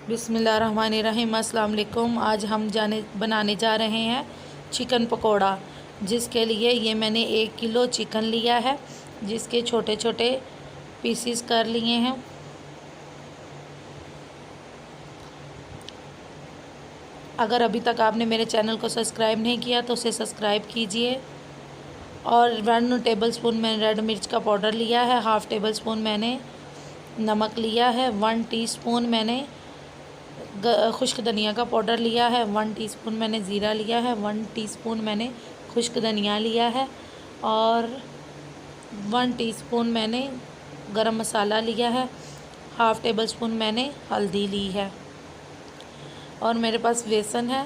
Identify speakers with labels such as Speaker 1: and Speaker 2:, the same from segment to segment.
Speaker 1: बिस्मिल्लाहिर्रहमानिर्रहीम। अस्सलाम वालेकुम। आज हम बनाने जा रहे हैं चिकन पकोड़ा, जिसके लिए ये मैंने 1 किलो चिकन लिया है, जिसके छोटे छोटे पीसीस कर लिए हैं। अगर अभी तक आपने मेरे चैनल को सब्सक्राइब नहीं किया तो उसे सब्सक्राइब कीजिए। और 1 टेबलस्पून मैंने रेड मिर्च का पाउडर लिया है, 1/2 टेबलस्पून मैंने नमक लिया है, 1 टीस्पून मैंने खुश्क धनिया का पाउडर लिया है, 1 टीस्पून मैंने ज़ीरा लिया है, 1 टीस्पून मैंने खुश्क धनिया लिया है और 1 टीस्पून मैंने गरम मसाला लिया है, 1/2 टेबलस्पून मैंने हल्दी ली है। और मेरे पास बेसन है,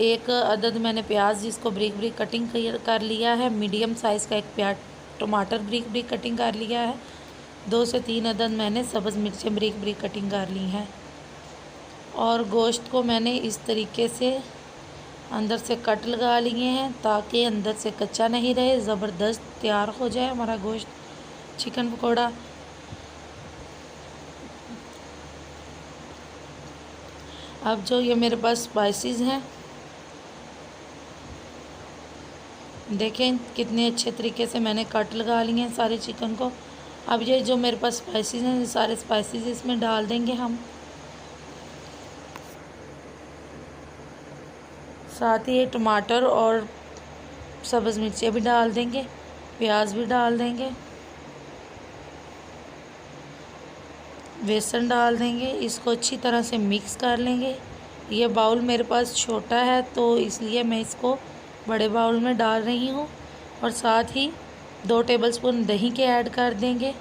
Speaker 1: 1 अदद मैंने प्याज जिसको ब्रिक ब्रिक कटिंग कर लिया है, मीडियम साइज़ का 1 प्याज टमाटर ब्रिक ब्रिक कटिंग कर लिया है, 2 से 3 अदद मैंने सब्ज़ मिर्चें ब्रिक ब्रिक कटिंग कर ली हैं। और गोश्त को मैंने इस तरीके से अंदर से कट लगा लिए हैं ताकि अंदर से कच्चा नहीं रहे, ज़बरदस्त तैयार हो जाए हमारा गोश्त चिकन पकोड़ा। अब जो ये मेरे पास स्पाइसेस हैं, देखें कितने अच्छे तरीके से मैंने कट लगा लिए हैं सारे चिकन को। अब ये जो मेरे पास स्पाइसेस हैं, सारे स्पाइसेस इसमें डाल देंगे हम। साथ ही ये टमाटर और सब्ज़ मिर्चें भी डाल देंगे, प्याज भी डाल देंगे, बेसन डाल देंगे। इसको अच्छी तरह से मिक्स कर लेंगे। ये बाउल मेरे पास छोटा है तो इसलिए मैं इसको बड़े बाउल में डाल रही हूँ। और साथ ही 2 टेबलस्पून दही के ऐड कर देंगे।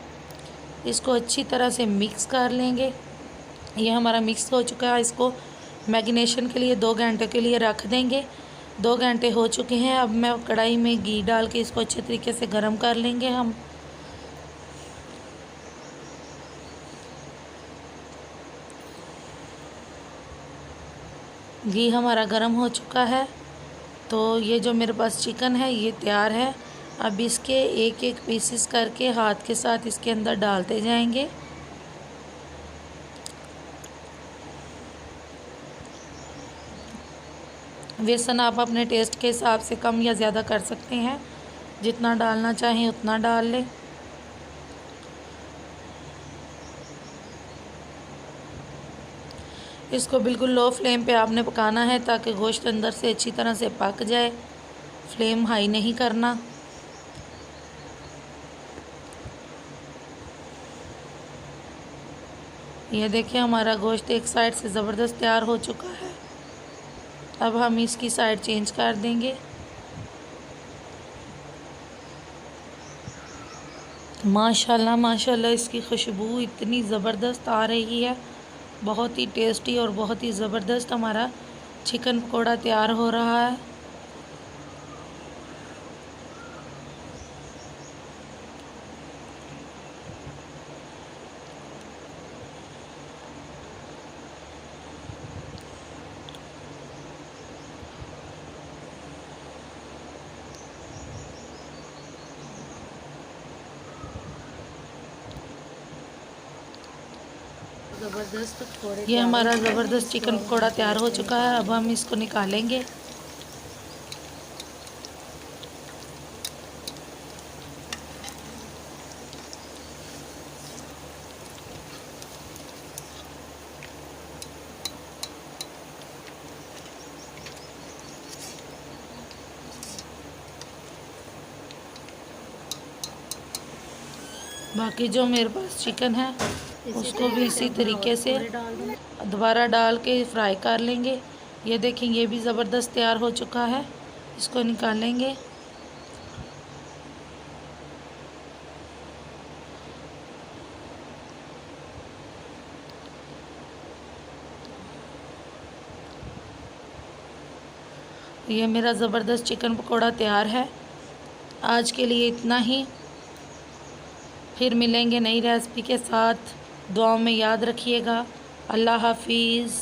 Speaker 1: इसको अच्छी तरह से मिक्स कर लेंगे। ये हमारा मिक्स हो चुका है। इसको मैरिनेशन के लिए 2 घंटे के लिए रख देंगे। 2 घंटे हो चुके हैं। अब मैं कढ़ाई में घी डाल के इसको अच्छे तरीके से गरम कर लेंगे हम। घी हमारा गरम हो चुका है तो ये जो मेरे पास चिकन है ये तैयार है। अब इसके एक एक पीसेस करके हाथ के साथ इसके अंदर डालते जाएंगे। बेसन आप अपने टेस्ट के हिसाब से कम या ज़्यादा कर सकते हैं, जितना डालना चाहें उतना डाल लें। इसको बिल्कुल लो फ्लेम पे आपने पकाना है ताकि गोश्त अंदर से अच्छी तरह से पक जाए। फ्लेम हाई नहीं करना। ये देखिए हमारा गोश्त एक साइड से ज़बरदस्त तैयार हो चुका है। अब हम इसकी साइड चेंज कर देंगे। माशाल्लाह माशाल्लाह इसकी खुशबू इतनी ज़बरदस्त आ रही है, बहुत ही टेस्टी और बहुत ही ज़बरदस्त हमारा चिकन पकोड़ा तैयार हो रहा है। ये हमारा ज़बरदस्त चिकन पकोड़ा तैयार हो चुका है। अब हम इसको निकालेंगे। बाकी जो मेरे पास चिकन है उसको भी इसी तरीके से दोबारा डाल के फ्राई कर लेंगे। ये देखें ये भी ज़बरदस्त तैयार हो चुका है। इसको निकालेंगे। ये मेरा ज़बरदस्त चिकन पकोड़ा तैयार है। आज के लिए इतना ही। फिर मिलेंगे नई रेसिपी के साथ। दुआओं में याद रखिएगा। अल्लाह हाफिज़।